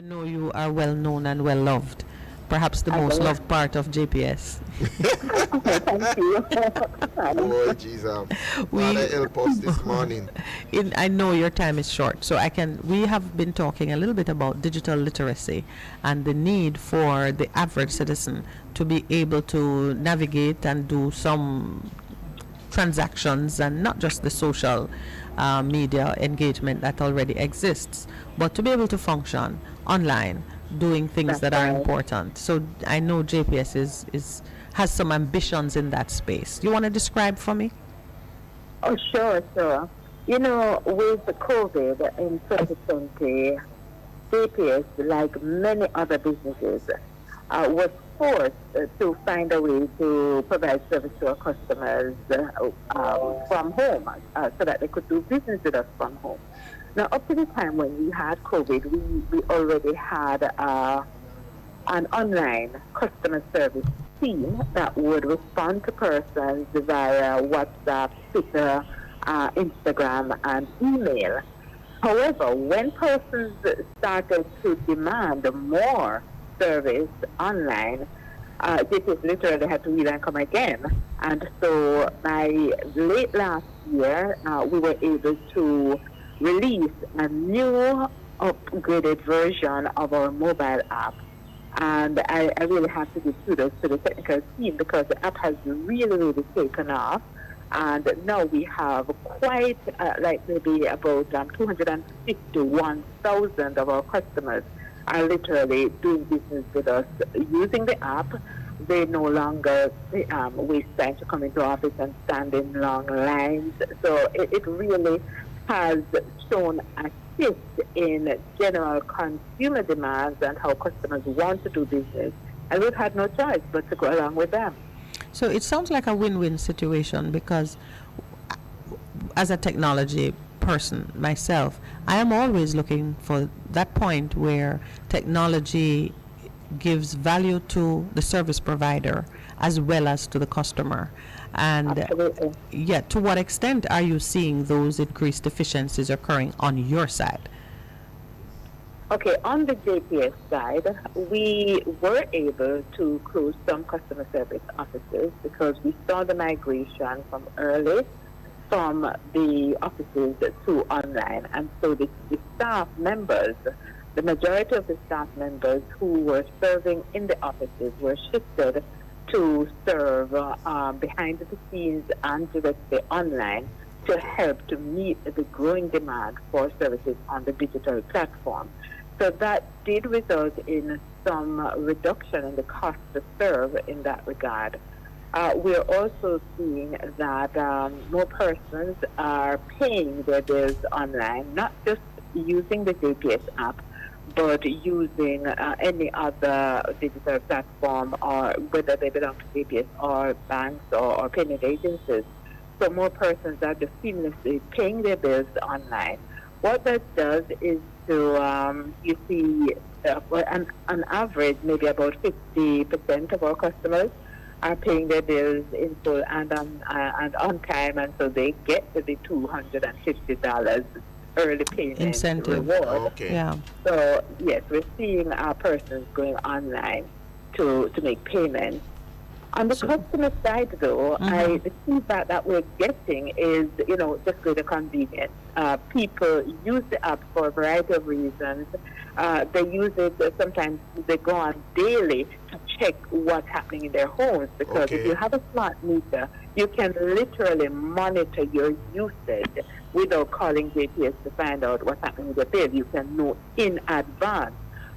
know you are well known and well loved. Perhaps the I most will. loved part of JPS. Thank you. Oh, Jesus. Father, We, help us this morning. I know your time is short, so I can. We have been talking a little bit about digital literacy and the need for the average citizen to be able to navigate and do some transactions and not just the social media engagement that already exists, but to be able to function online, doing things That's that are right. important. So I know JPS is has some ambitions in that space. You want to describe for me? Oh, sure, sure. You know, with the COVID in 2020, JPS, like many other businesses, was forced to find a way to provide service to our customers from home so that they could do business with us from home. Now, up to the time when we had COVID, we already had an online customer service team that would respond to persons via WhatsApp, Twitter, Instagram, and email. However, when persons started to demand more service online, this literally had to reel and come again. And so by late last year, we were able to release a new upgraded version of our mobile app. And I really have to give kudos to the technical team because the app has really, really taken off. And now we have quite like maybe about 251,000 of our customers are literally doing business with us using the app. They no longer waste time to come into office and stand in long lines. So it really has shown a shift in general consumer demands and how customers want to do business. And we've had no choice but to go along with them. So it sounds like a win-win situation because as a technology person myself, I am always looking for that point where technology gives value to the service provider as well as to the customer. And Absolutely. yeah, to what extent are you seeing those increased efficiencies occurring on your side? Okay, on the JPS side, we were able to close some customer service offices because we saw the migration from the offices to online. And so the staff members, the majority of the staff members who were serving in the offices were shifted to serve behind the scenes and directly online to help to meet the growing demand for services on the digital platform. So that did result in some reduction in the cost to serve in that regard. We're also seeing that more persons are paying their bills online, not just using the JPS app, but using any other digital platform, or whether they belong to JPS or banks or payment agencies. So more persons are just seamlessly paying their bills online. What that does is to, you see, on average, maybe about 50% of our customers are paying their bills in full and on time, and so they get to the $250 early payment Incentive. reward. Okay. Yeah. So yes, we're seeing our persons going online to make payments. On the So- customer side, though, the feedback that we're getting is, just greater convenience. People use the app for a variety of reasons. They use it, sometimes they go on daily to check what's happening in their homes, because if Okay. you have a smart meter, you can literally monitor your usage without calling JPS to find out what's happening with your bill. You can know in advance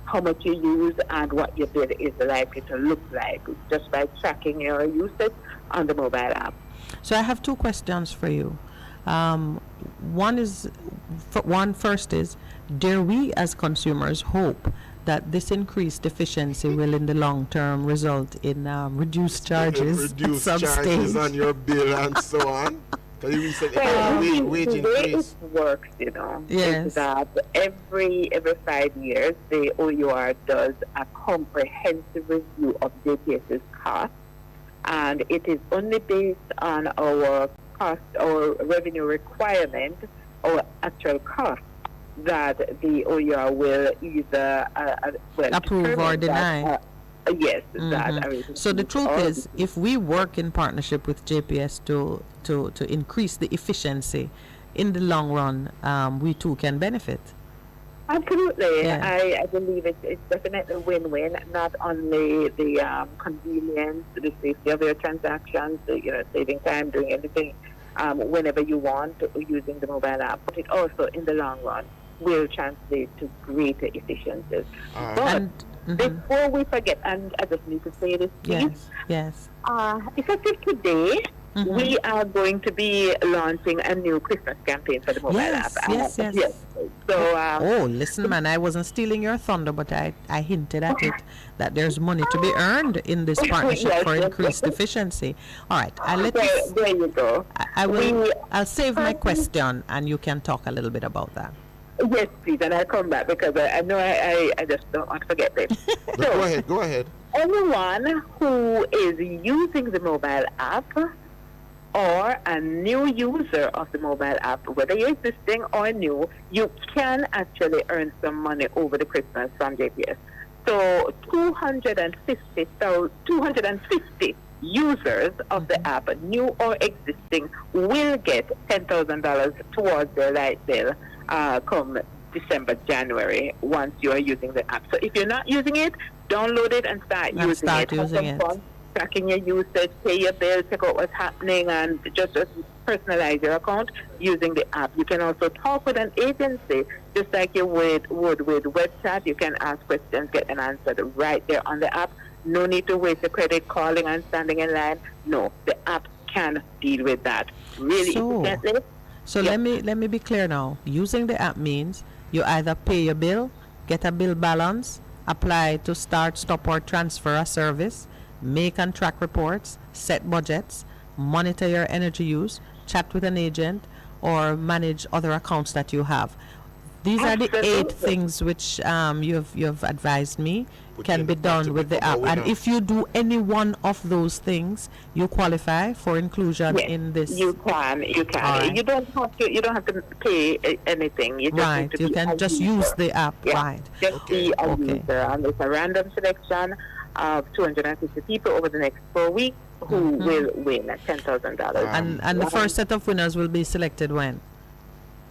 how much you use and what your bill is likely to look like just by tracking your usage on the mobile app. So I have two questions for you. One is, first is, dare we as consumers hope that this increased efficiency will in the long term result in reduced charges at Reduce some charges stage? on your bill and so on. Because you recently had Well, a wage the way increase. it works, Yes. is that every 5 years, the OUR does a comprehensive review of JPS's costs, and it is only based on our cost or revenue requirement or actual cost that the OER will either Approve or determine deny. that, yes, that a rate So the increase truth or is, if we work in partnership with JPS to increase the efficiency, in the long run, we too can benefit. absolutely. Yeah. I believe it's definitely a win-win, not only the convenience, the safety of your transactions, saving time, doing anything whenever you want using the mobile app, but it also, in the long run, will translate to greater efficiencies. But And before we forget, and I just need to say this, please, yes. effective today, Mm-hmm. we are going to be launching a new Christmas campaign for the mobile app. Yes. So, Oh, listen, man, I wasn't stealing your thunder, but I hinted at it that there's money to be earned in this partnership for increased efficiency. All right, I'll let you. there you go. I will. We- I'll save my question, and you can talk a little bit about that. Yes, please, and I'll come back because I know I just don't want to forget this. No, go ahead. Anyone who is using the mobile app or a new user of the mobile app, whether you're existing or new, you can actually earn some money over the Christmas from JPS. So 250 users of the app, new or existing, will get $10,000 towards their light bill come December, January, once you are using the app. So if you're not using it, download it and start using it. Start using Have it. some fun, tracking your usage, pay your bills, check out what's happening, and just personalize your account using the app. You can also talk with an agency, just like you would with web chat. You can ask questions, get them answered right there on the app. No need to waste your credit calling and standing in line. No, the app can deal with that really efficiently. So let me be clear now. Using the app means you either pay your bill, get a bill balance, apply to start, stop, or transfer a service, make and track reports, set budgets, monitor your energy use, chat with an agent, or manage other accounts that you have. These are the 8 Absolutely. things which you've advised me Put can in be the pot done to with the become app. a And winner. if you do any one of those things, you qualify for inclusion Yes, in this. you can. All right. You don't have to pay anything. You just Right, need to you be can a just user. use the app. Yeah. Right. Just be a Okay. user, and it's a random selection of 250 people over the next 4 weeks who will win $10,000. And the first set of winners will be selected when?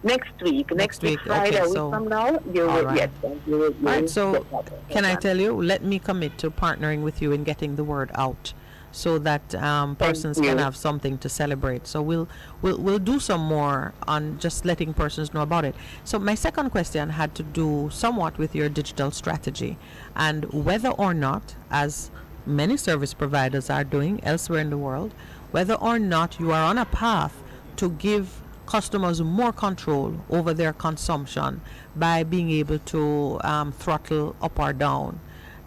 Next week, Next week, Friday, okay, a week so- from now, you all will, right. yes, and you will Right, so get that. can I tell you, let me commit to partnering with you in getting the word out so that persons can you. have something to celebrate. So we'll do some more on just letting persons know about it. So my second question had to do somewhat with your digital strategy and whether or not, as many service providers are doing elsewhere in the world, whether or not you are on a path to give customers more control over their consumption by being able to throttle up or down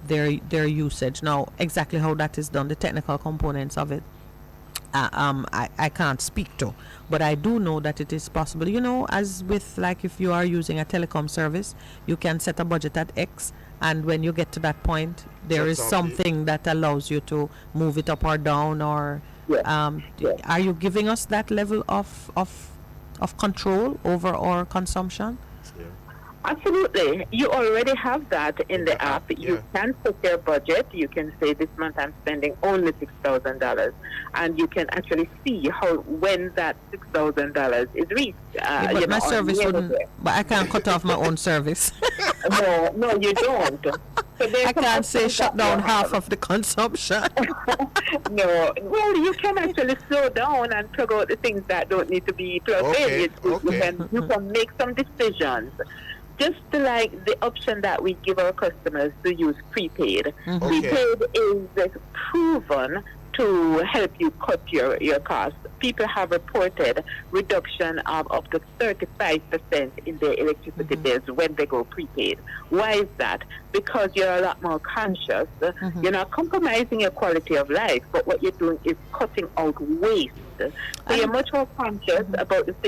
their usage. Now, exactly how that is done, the technical components of it, I can't speak to, but I do know that it is possible. You know, as with like if you are using a telecom service, you can set a budget at X, and when you get to that point, there is That's something that allows you to move it up or down. Or Yes. Yes. are you giving us that level of control over our consumption? Yeah. Absolutely. You already have that in the app. yeah. You can set your budget. You can say this month I'm spending only $6,000, and you can actually see when that $6,000 is reached. Yeah, but my on service the end of wouldn't. it. But I can't cut off my own service. No, you don't. So there's I some can't say options shut that you down half have. of the consumption. No. Well, you can actually slow down and plug out the things that don't need to be plugged Okay, in. You okay. can make some decisions. Just like the option that we give our customers to use prepaid. Okay. Prepaid is proven to help you cut your costs. People have reported reduction of up to 35% in their electricity bills when they go prepaid. Why is that? Because you're a lot more conscious. You're not compromising your quality of life, but what you're doing is cutting out waste. So you're much more conscious about the things.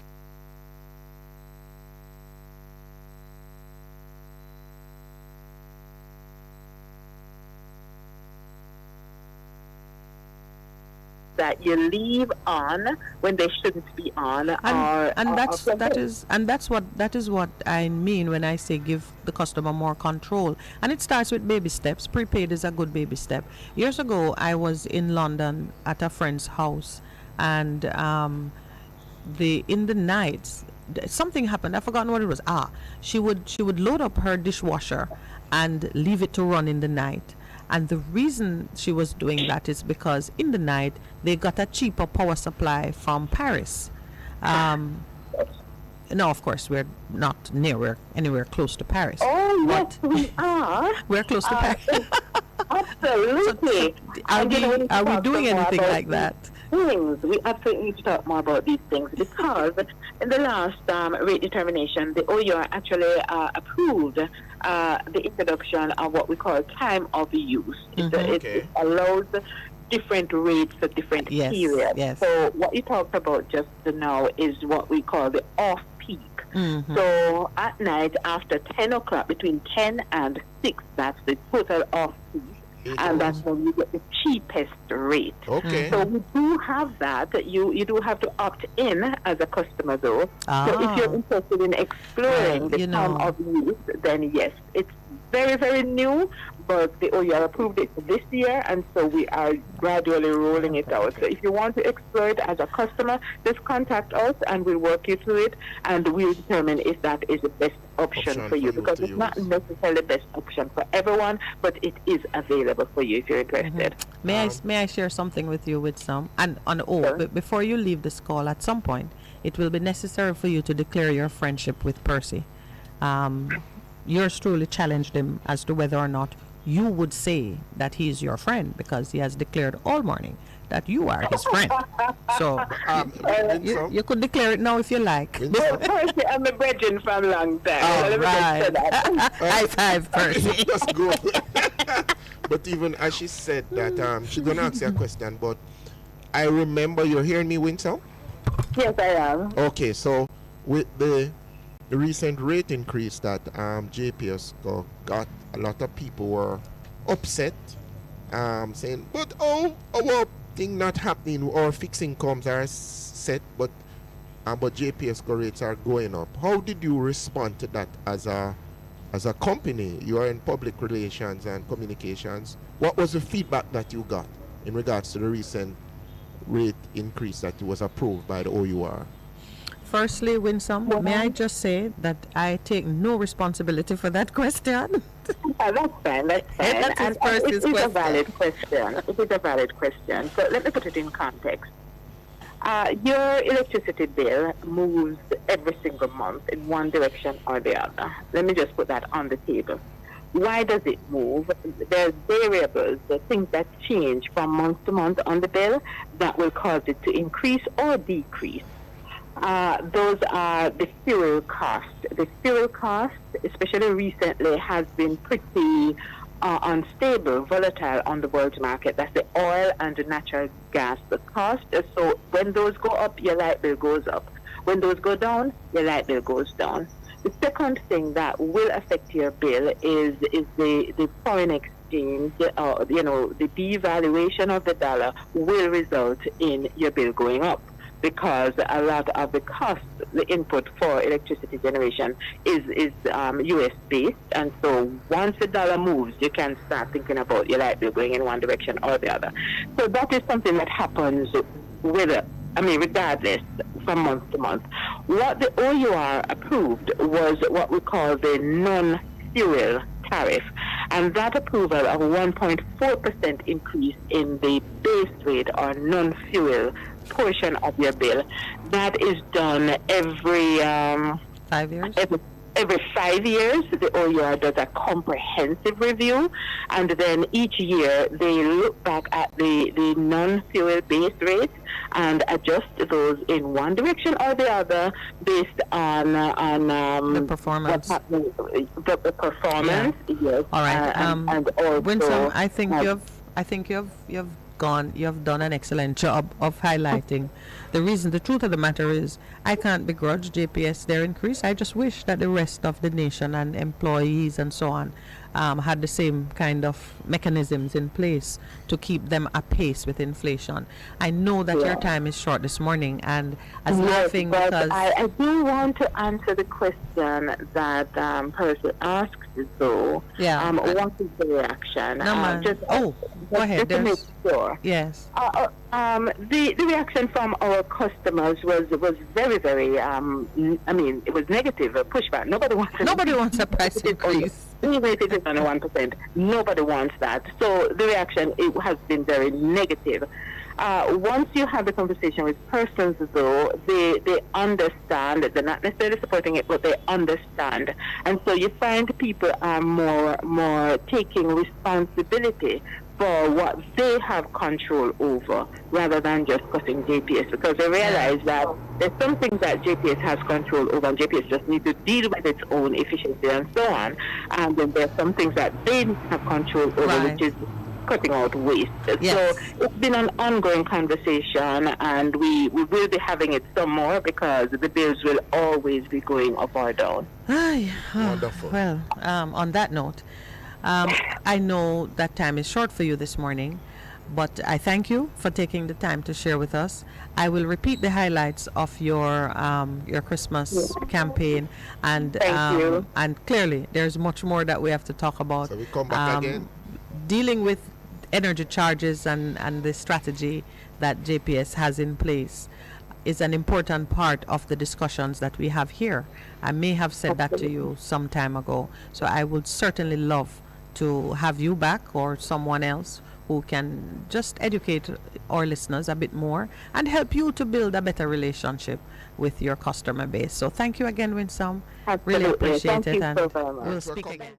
that you leave on when they shouldn't be on, that is what I mean when I say give the customer more control. And it starts with baby steps. Prepaid is a good baby step. Years ago, I was in London at a friend's house, and in the nights something happened. I've forgotten what it was. She would load up her dishwasher and leave it to run in the night. And the reason she was doing that is because in the night they got a cheaper power supply from Paris. No, of course we're not anywhere close to Paris. Oh yes, we are. We're close to Paris. Absolutely. Are we doing anything like that? We absolutely need to talk more about these things, because in the last rate determination, the OUR actually approved the introduction of what we call time of use. It allows different rates for different periods. Yes. So what you talked about just now is what we call the off-peak. Mm-hmm. So at night after 10 o'clock, between 10 and 6, that's the total off-peak. And that's when you get the cheapest rate. Okay. So we do have that. You do have to opt in as a customer, though. So if you're interested in exploring the time of use, then yes, it's very, very new, but the OUR approved it this year, and so we are gradually rolling it out. So if you want to explore it as a customer, just contact us and we'll work you through it, and we'll determine if that is the best option for you, because it's not necessarily the best option for everyone, but it is available for you if you're interested. May I share something with you with some? And before you leave this call, at some point, it will be necessary for you to declare your friendship with Percy. Yours truly challenged him as to whether or not you would say that he is your friend, because he has declared all morning that you are his friend. So you could declare it now if you like. Percy, I'm a brethren from a long time. All right. High five, Percy. Let's go. But even as she said that, she's going to ask you a question, but I remember, you're hearing me, Winsome? Yes, I am. Okay, so with the recent rate increase that JPS got, a lot of people were upset, saying, but our thing not happening, our fixed incomes are set, but JPS rates are going up. How did you respond to that as a company? You are in public relations and communications. What was the feedback that you got in regards to the recent rate increase that was approved by the OUR? Firstly, Winsome, may I just say that I take no responsibility for that question? That's fine. That's fine. That's Percy's it is a valid question. It is a valid question. So let me put it in context. Your electricity bill moves every single month in one direction or the other. Let me just put that on the table. Why does it move? There's variables, the things that change from month to month on the bill that will cause it to increase or decrease. Those are the fuel cost. The fuel cost, especially recently, has been pretty unstable, volatile on the world market. That's the oil and the natural gas, the cost. So when those go up, your light bill goes up. When those go down, your light bill goes down. The second thing that will affect your bill is the foreign exchange. The devaluation of the dollar will result in your bill going up, because a lot of the cost, the input for electricity generation is US based, and so once the dollar moves, you can start thinking about your light bill going in one direction or the other. So that is something that happens regardless, from month to month. What the OUR approved was what we call the non-fuel tariff, and that approval of a 1.4% increase in the base rate or non-fuel portion of your bill, that is done every 5 years. Every 5 years, the OUR does a comprehensive review, and then each year they look back at the non-fuel base rates and adjust those in one direction or the other based on the performance. The performance, yes. All right. And also, Winsome, I think you've done an excellent job of highlighting the truth of the matter is, I can't begrudge JPS their increase. I just wish that the rest of the nation and employees and so on had the same kind of mechanisms in place to keep them apace with inflation. I know that your time is short this morning, and as laughing but because I do want to answer the question that person asked, though. What is the reaction? No, man. Go ahead. Just to make sure. Yes. The reaction from our customers was very, very, I mean, it was negative, a pushback. Nobody wants a price increase. Even if it is under 1%, nobody wants that. So the reaction, it has been very negative. Once you have the conversation with persons, though, they understand. They're not necessarily supporting it, but they understand. And so you find people are more taking responsibility for what they have control over, rather than just cutting JPS, because they realize that there's some things that JPS has control over, and JPS just needs to deal with its own efficiency and so on. And then there's some things that they have control over, which is cutting out waste. Yes. So it's been an ongoing conversation, and we will be having it some more, because the bills will always be going up or down. Wonderful. Well, on that note, I know that time is short for you this morning, but I thank you for taking the time to share with us. I will repeat the highlights of your Christmas campaign, and Thank you. And clearly there's much more that we have to talk about. So we come back again. Dealing with energy charges and the strategy that JPS has in place is an important part of the discussions that we have here. I may have said that to you some time ago, so I would certainly love to have you back, or someone else who can just educate our listeners a bit more and help you to build a better relationship with your customer base. So thank you again, Winsome. Absolutely. Really appreciate Thank it, you and so very much. we'll speak again.